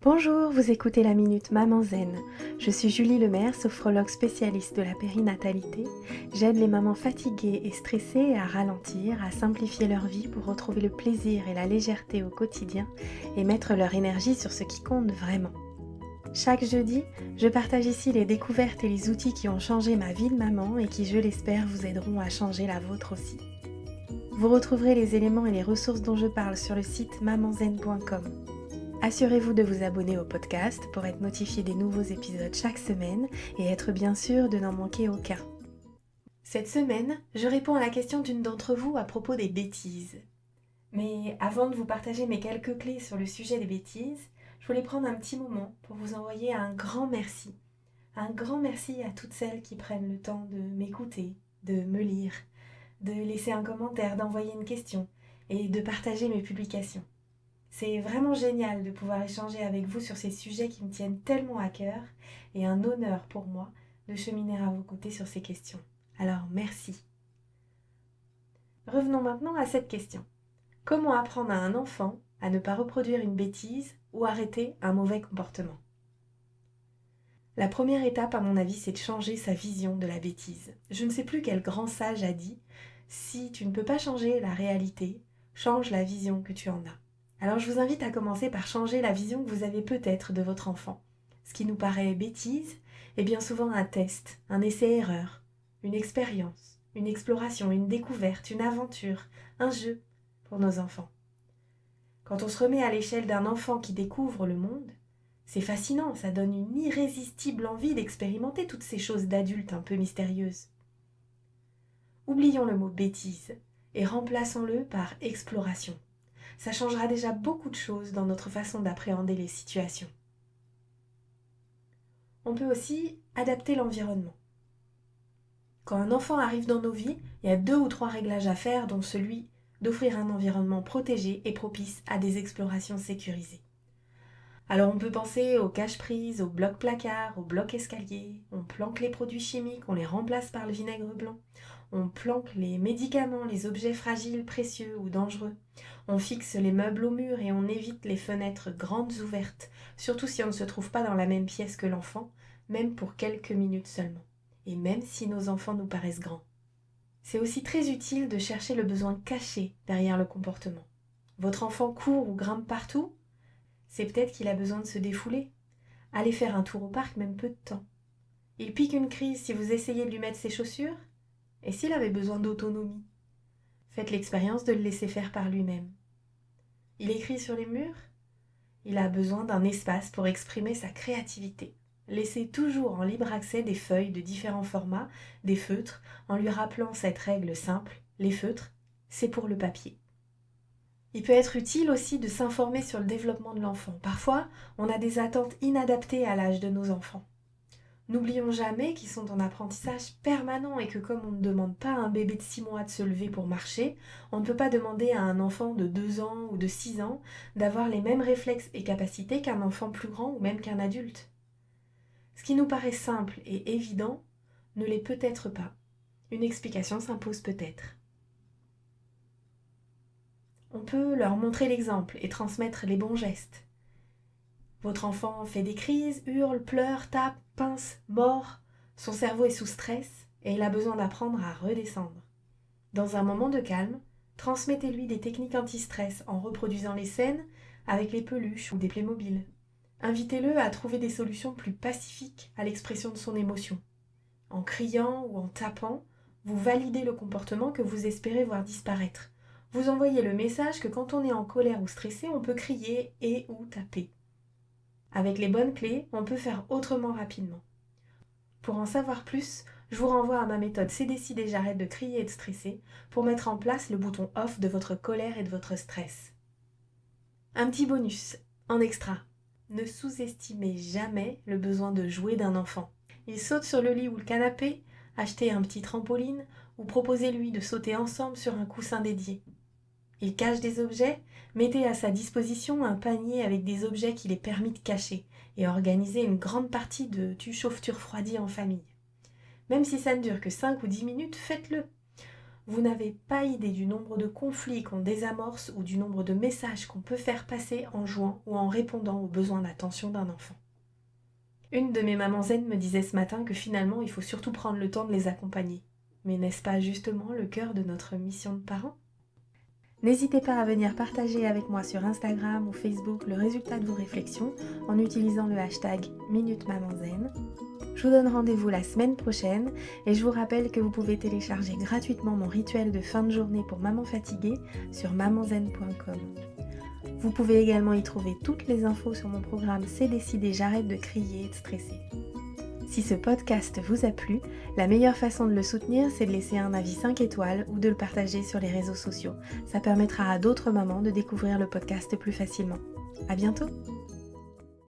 Bonjour, vous écoutez la Minute Maman Zen. Je suis Julie Lemaire, sophrologue spécialiste de la périnatalité. J'aide les mamans fatiguées et stressées à ralentir, à simplifier leur vie pour retrouver le plaisir et la légèreté au quotidien et mettre leur énergie sur ce qui compte vraiment. Chaque jeudi, je partage ici les découvertes et les outils qui ont changé ma vie de maman et qui, je l'espère, vous aideront à changer la vôtre aussi. Vous retrouverez les éléments et les ressources dont je parle sur le site mamanzen.com. Assurez-vous de vous abonner au podcast pour être notifié des nouveaux épisodes chaque semaine et être bien sûr de n'en manquer aucun. Cette semaine, je réponds à la question d'une d'entre vous à propos des bêtises. Mais avant de vous partager mes quelques clés sur le sujet des bêtises, je voulais prendre un petit moment pour vous envoyer un grand merci. Un grand merci à toutes celles qui prennent le temps de m'écouter, de me lire, de laisser un commentaire, d'envoyer une question et de partager mes publications. C'est vraiment génial de pouvoir échanger avec vous sur ces sujets qui me tiennent tellement à cœur et un honneur pour moi de cheminer à vos côtés sur ces questions. Alors merci. Revenons maintenant à cette question. Comment apprendre à un enfant à ne pas reproduire une bêtise ou arrêter un mauvais comportement ? La première étape, à mon avis, c'est de changer sa vision de la bêtise. Je ne sais plus quel grand sage a dit « Si tu ne peux pas changer la réalité, change la vision que tu en as ». Alors je vous invite à commencer par changer la vision que vous avez peut-être de votre enfant. Ce qui nous paraît bêtise est bien souvent un test, un essai-erreur, une expérience, une exploration, une découverte, une aventure, un jeu pour nos enfants. Quand on se remet à l'échelle d'un enfant qui découvre le monde, c'est fascinant, ça donne une irrésistible envie d'expérimenter toutes ces choses d'adultes un peu mystérieuses. Oublions le mot bêtise et remplaçons-le par exploration. Ça changera déjà beaucoup de choses dans notre façon d'appréhender les situations. On peut aussi adapter l'environnement. Quand un enfant arrive dans nos vies, il y a 2 ou 3 réglages à faire, dont celui d'offrir un environnement protégé et propice à des explorations sécurisées. Alors on peut penser aux cache-prises, aux blocs-placards, aux blocs-escaliers, on planque les produits chimiques, on les remplace par le vinaigre blanc, on planque les médicaments, les objets fragiles, précieux ou dangereux, on fixe les meubles au mur et on évite les fenêtres grandes ouvertes, surtout si on ne se trouve pas dans la même pièce que l'enfant, même pour quelques minutes seulement, et même si nos enfants nous paraissent grands. C'est aussi très utile de chercher le besoin caché derrière le comportement. Votre enfant court ou grimpe partout ? C'est peut-être qu'il a besoin de se défouler. Allez faire un tour au parc, même peu de temps. Il pique une crise si vous essayez de lui mettre ses chaussures ? Et s'il avait besoin d'autonomie ? Faites l'expérience de le laisser faire par lui-même. Il écrit sur les murs ? Il a besoin d'un espace pour exprimer sa créativité. Laissez toujours en libre accès des feuilles de différents formats, des feutres, en lui rappelant cette règle simple, les feutres, c'est pour le papier. Il peut être utile aussi de s'informer sur le développement de l'enfant. Parfois, on a des attentes inadaptées à l'âge de nos enfants. N'oublions jamais qu'ils sont en apprentissage permanent et que comme on ne demande pas à un bébé de 6 mois de se lever pour marcher, on ne peut pas demander à un enfant de 2 ans ou de 6 ans d'avoir les mêmes réflexes et capacités qu'un enfant plus grand ou même qu'un adulte. Ce qui nous paraît simple et évident ne l'est peut-être pas. Une explication s'impose peut-être. On peut leur montrer l'exemple et transmettre les bons gestes. Votre enfant fait des crises, hurle, pleure, tape, pince, mord. Son cerveau est sous stress et il a besoin d'apprendre à redescendre. Dans un moment de calme, transmettez-lui des techniques anti-stress en reproduisant les scènes avec les peluches ou des Playmobil. Invitez-le à trouver des solutions plus pacifiques à l'expression de son émotion. En criant ou en tapant, vous validez le comportement que vous espérez voir disparaître. Vous envoyez le message que quand on est en colère ou stressé, on peut crier et ou taper. Avec les bonnes clés, on peut faire autrement rapidement. Pour en savoir plus, je vous renvoie à ma méthode C'est décidé, j'arrête de crier et de stresser pour mettre en place le bouton off de votre colère et de votre stress. Un petit bonus, en extra. Ne sous-estimez jamais le besoin de jouer d'un enfant. Il saute sur le lit ou le canapé, achetez un petit trampoline ou proposez-lui de sauter ensemble sur un coussin dédié. Il cache des objets, mettez à sa disposition un panier avec des objets qu'il est permis de cacher et organisez une grande partie de tu chauffes tu refroidis en famille. Même si ça ne dure que 5 ou 10 minutes, faites-le. Vous n'avez pas idée du nombre de conflits qu'on désamorce ou du nombre de messages qu'on peut faire passer en jouant ou en répondant aux besoins d'attention d'un enfant. Une de mes mamans zen me disait ce matin que finalement il faut surtout prendre le temps de les accompagner. Mais n'est-ce pas justement le cœur de notre mission de parents ? N'hésitez pas à venir partager avec moi sur Instagram ou Facebook le résultat de vos réflexions en utilisant le hashtag #MinuteMamanZen. Je vous donne rendez-vous la semaine prochaine et je vous rappelle que vous pouvez télécharger gratuitement mon rituel de fin de journée pour maman fatiguée sur mamanzen.com. Vous pouvez également y trouver toutes les infos sur mon programme C'est décidé, j'arrête de crier et de stresser. Si ce podcast vous a plu, la meilleure façon de le soutenir, c'est de laisser un avis 5 étoiles ou de le partager sur les réseaux sociaux. Ça permettra à d'autres mamans de découvrir le podcast plus facilement. À bientôt!